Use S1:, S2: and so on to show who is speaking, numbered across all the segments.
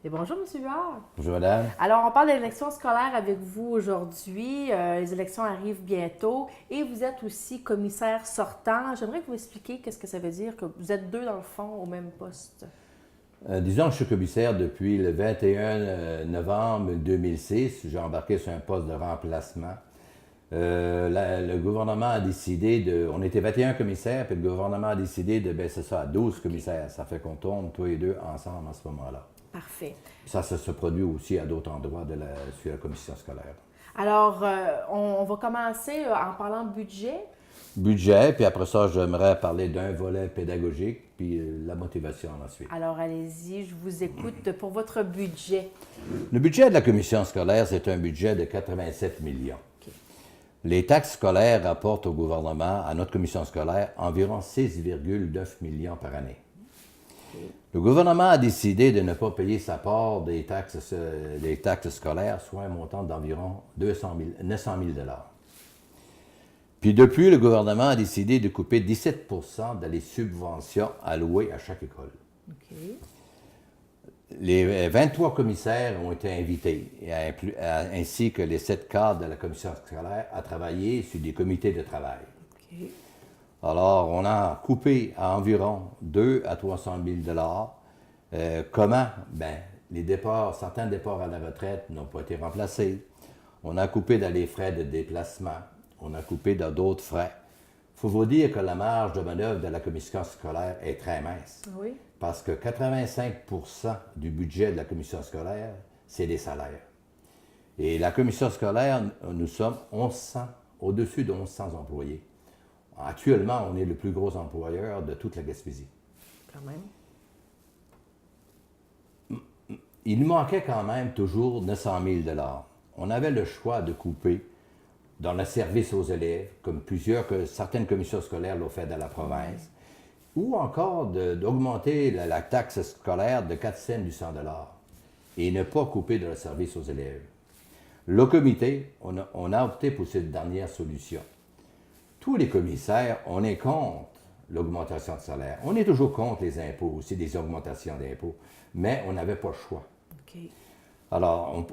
S1: Et bonjour, M. Huard.
S2: Bonjour, madame.
S1: Alors, on parle d'élections scolaires avec vous aujourd'hui. Les élections arrivent bientôt et vous êtes aussi commissaire sortant. J'aimerais que vous expliquiez qu'est-ce que ça veut dire que vous êtes deux, dans le fond, au même poste.
S2: Disons que je suis commissaire depuis le 21 novembre 2006. J'ai embarqué sur un poste de remplacement. Le gouvernement a décidé de... On était 21 commissaires, puis le gouvernement a décidé de baisser ça à 12 commissaires. Ça fait qu'on tourne tous les deux ensemble en ce moment-là.
S1: Parfait.
S2: Ça se produit aussi à d'autres endroits sur la commission scolaire.
S1: Alors, on va commencer en parlant budget.
S2: Budget, puis après ça, j'aimerais parler d'un volet pédagogique, puis la motivation ensuite.
S1: Alors, allez-y, je vous écoute pour votre budget.
S2: Le budget de la commission scolaire, c'est un budget de 87 millions.
S1: OK.
S2: Les taxes scolaires rapportent au gouvernement, à notre commission scolaire, environ 6,9 millions par année.
S1: OK.
S2: Le gouvernement a décidé de ne pas payer sa part des taxes scolaires, soit un montant d'environ 900 000 $. Puis depuis, le gouvernement a décidé de couper 17 dans les subventions allouées à chaque école.
S1: OK.
S2: Les 23 commissaires ont été invités, ainsi que les 7 cadres de la commission scolaire, à travailler sur des comités de travail.
S1: OK.
S2: Alors, on a coupé à environ 2 à 300 000 $. Comment? Bien, certains départs à la retraite n'ont pas été remplacés. On a coupé dans les frais de déplacement. On a coupé dans d'autres frais. Il faut vous dire que la marge de manœuvre de la commission scolaire est très mince.
S1: Oui.
S2: Parce que 85 du budget de la commission scolaire, c'est des salaires. Et la commission scolaire, nous sommes au-dessus de 1100 employés. Actuellement, on est le plus gros employeur de toute la Gaspésie.
S1: Quand même.
S2: Il nous manquait quand même toujours 900 000 $. On avait le choix de couper dans le service aux élèves, comme certaines commissions scolaires l'ont fait dans la province, ou encore d'augmenter la taxe scolaire de 4 cents du 100 $ et ne pas couper dans le service aux élèves. Le comité, on a opté pour cette dernière solution. Tous les commissaires, on est contre l'augmentation de salaire. On est toujours contre les impôts, aussi des augmentations d'impôts, mais on n'avait pas le choix.
S1: OK.
S2: Alors,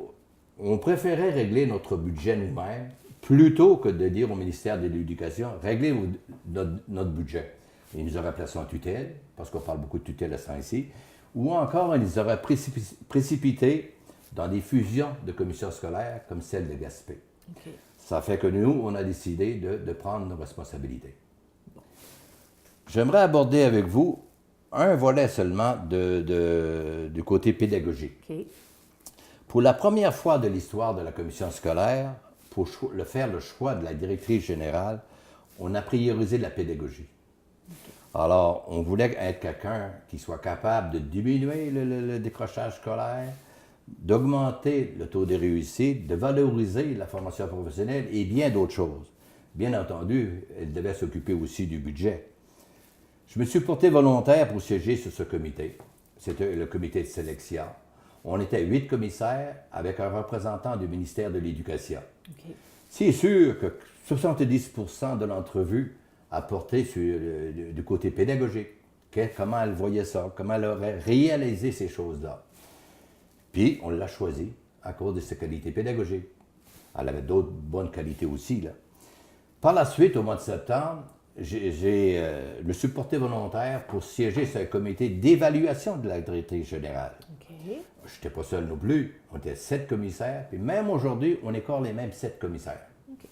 S2: on préférait régler notre budget nous-mêmes plutôt que de dire au ministère de l'Éducation, réglez notre budget. Ils nous auraient placé en tutelle, parce qu'on parle beaucoup de tutelle à ce temps-ci, ou encore ils nous auraient précipité dans des fusions de commissions scolaires comme celle de Gaspé.
S1: OK.
S2: Ça fait que nous, on a décidé de prendre nos responsabilités. J'aimerais aborder avec vous un volet seulement du côté pédagogique.
S1: OK.
S2: Pour la première fois de l'histoire de la commission scolaire, pour faire le choix de la directrice générale, on a priorisé la pédagogie. Alors, on voulait être quelqu'un qui soit capable de diminuer le décrochage scolaire, d'augmenter le taux de réussite, de valoriser la formation professionnelle et bien d'autres choses. Bien entendu, elle devait s'occuper aussi du budget. Je me suis porté volontaire pour siéger sur ce comité. C'était le comité de sélection. On était 8 commissaires avec un représentant du ministère de l'Éducation.
S1: OK.
S2: C'est sûr que 70 de l'entrevue a porté du côté pédagogique. Comment elle voyait ça, comment elle aurait réalisé ces choses-là. Puis, on l'a choisi à cause de ses qualités pédagogiques. Elle avait d'autres bonnes qualités aussi, là. Par la suite, au mois de septembre, je me suis porté volontaire pour siéger sur un comité d'évaluation de la directrice générale.
S1: OK.
S2: Je n'étais pas seul non plus. On était 7 commissaires, puis même aujourd'hui, on est encore les mêmes 7 commissaires.
S1: OK.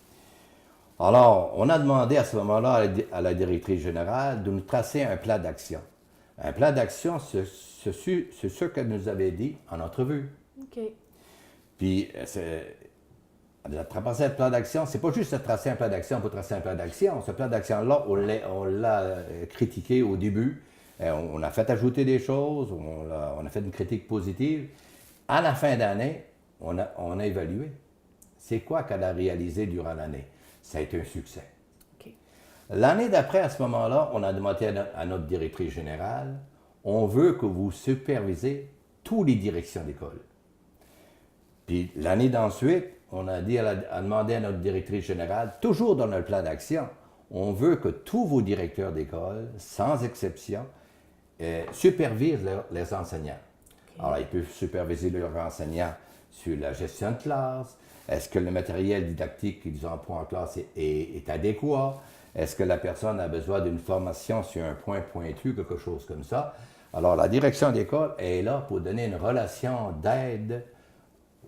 S2: Alors, on a demandé à ce moment-là à la directrice générale de nous tracer un plan d'action. Un plan d'action, c'est ce qu'elle nous avait dit en entrevue.
S1: OK.
S2: Puis, de tracer un plan d'action, c'est pas juste de tracer un plan d'action pour tracer un plan d'action. Ce plan d'action-là, on l'a critiqué au début. On a fait ajouter des choses, on a fait une critique positive. À la fin d'année, on a évalué. C'est quoi qu'elle a réalisé durant l'année? Ça a été un succès.
S1: OK.
S2: L'année d'après, à ce moment-là, on a demandé à notre directrice générale, on veut que vous supervisez toutes les directions d'école. Puis l'année d'ensuite, on a demandé à notre directrice générale, toujours dans notre plan d'action, on veut que tous vos directeurs d'école, sans exception, supervisent les enseignants. Alors, ils peuvent superviser leurs enseignants sur la gestion de classe. Est-ce que le matériel didactique qu'ils emploient en classe est adéquat? Est-ce que la personne a besoin d'une formation sur un point pointu, quelque chose comme ça? Alors, la direction d'école est là pour donner une relation d'aide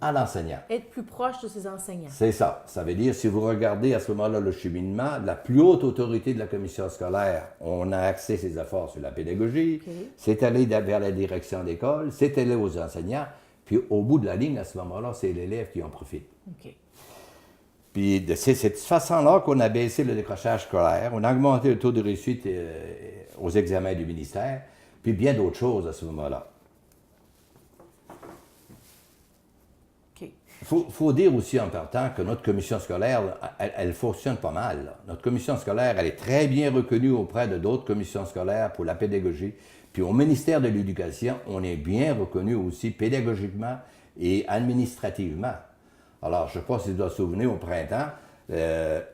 S2: à l'enseignant.
S1: Être plus proche de ses enseignants.
S2: C'est ça. Ça veut dire, si vous regardez à ce moment-là le cheminement, la plus haute autorité de la commission scolaire, on a axé ses efforts sur la pédagogie, c'est allé vers la direction d'école, c'est allé aux enseignants, puis au bout de la ligne, à ce moment-là, c'est l'élève qui en profite. Puis c'est cette façon-là qu'on a baissé le décrochage scolaire, on a augmenté le taux de réussite aux examens du ministère, puis bien d'autres choses à ce moment-là. Il faut dire aussi en partant que notre commission scolaire, elle fonctionne pas mal. Là. Notre commission scolaire, elle est très bien reconnue auprès de d'autres commissions scolaires pour la pédagogie. Puis au ministère de l'Éducation, on est bien reconnu aussi pédagogiquement et administrativement. Alors, je ne sais pas si vous vous souvenez, au printemps,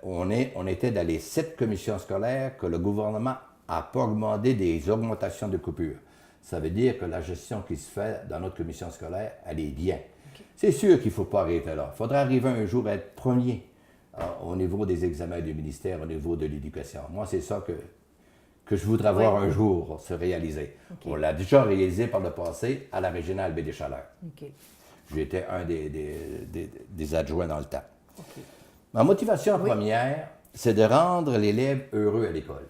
S2: on était dans les 7 commissions scolaires que le gouvernement n'a pas augmenté des augmentations de coupures. Ça veut dire que la gestion qui se fait dans notre commission scolaire, elle est bien. C'est sûr qu'il ne faut pas arrêter là. Il faudrait arriver un jour à être premier au niveau des examens du ministère, au niveau de l'éducation. Moi, c'est ça que je voudrais voir un jour se réaliser. On l'a déjà réalisé par le passé à la régionale Baie des Chaleurs. J'étais un des adjoints dans le temps. Ma motivation première, c'est de rendre l'élève heureux à l'école.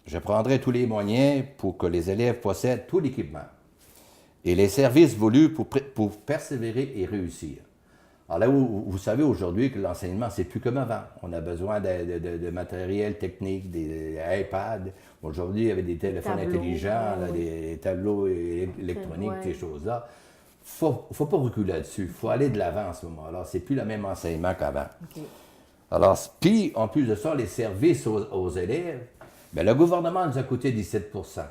S2: Je prendrai tous les moyens pour que les élèves possèdent tout l'équipement et les services voulus pour persévérer et réussir. Alors là, vous savez aujourd'hui que l'enseignement, c'est plus comme avant. On a besoin de matériel technique, des iPads. Aujourd'hui, avec des téléphones intelligents, là, des tableaux électroniques, ces choses-là. Il ne faut pas reculer là-dessus. Il faut aller de l'avant à ce moment-là. C'est plus le même enseignement qu'avant. Alors, puis, en plus de ça, les services aux élèves, bien, le gouvernement nous a coûté 17 %.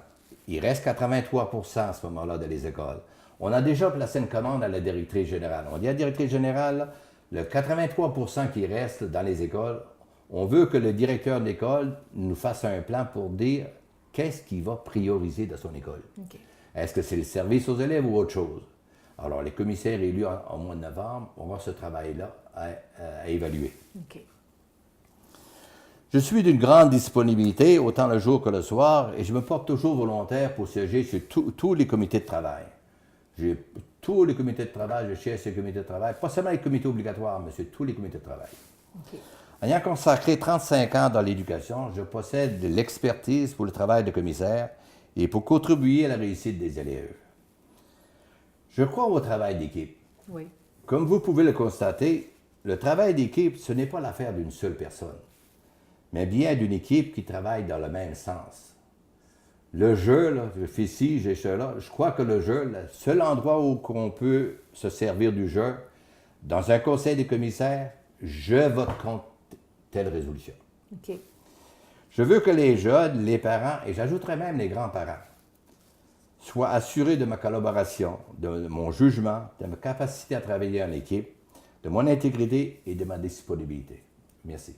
S2: Il reste 83 % à ce moment-là dans les écoles. On a déjà placé une commande à la directrice générale. On dit à la directrice générale, le 83 % qui reste dans les écoles, on veut que le directeur d'école nous fasse un plan pour dire qu'est-ce qu'il va prioriser dans son école. Est-ce que c'est le service aux élèves ou autre chose? Alors, les commissaires élus en mois de novembre, on va ce travail-là à évaluer. Je suis d'une grande disponibilité, autant le jour que le soir, et je me porte toujours volontaire pour siéger sur tous les comités de travail. J'ai tous les comités de travail, je siège sur les comités de travail, pas seulement les comités obligatoires, mais sur tous les comités de travail. Ayant consacré 35 ans dans l'éducation, je possède de l'expertise pour le travail de commissaire et pour contribuer à la réussite des élèves. Je crois au travail d'équipe. Comme vous pouvez le constater, le travail d'équipe, ce n'est pas l'affaire d'une seule personne, mais bien d'une équipe qui travaille dans le même sens. Le jeu, là, je fais ci, j'ai cela, je crois que le jeu, le seul endroit où on peut se servir du jeu, dans un conseil des commissaires, je vote contre telle résolution. Je veux que les jeunes, les parents, et j'ajouterais même les grands-parents, soient assurés de ma collaboration, de mon jugement, de ma capacité à travailler en équipe, de mon intégrité et de ma disponibilité. Merci.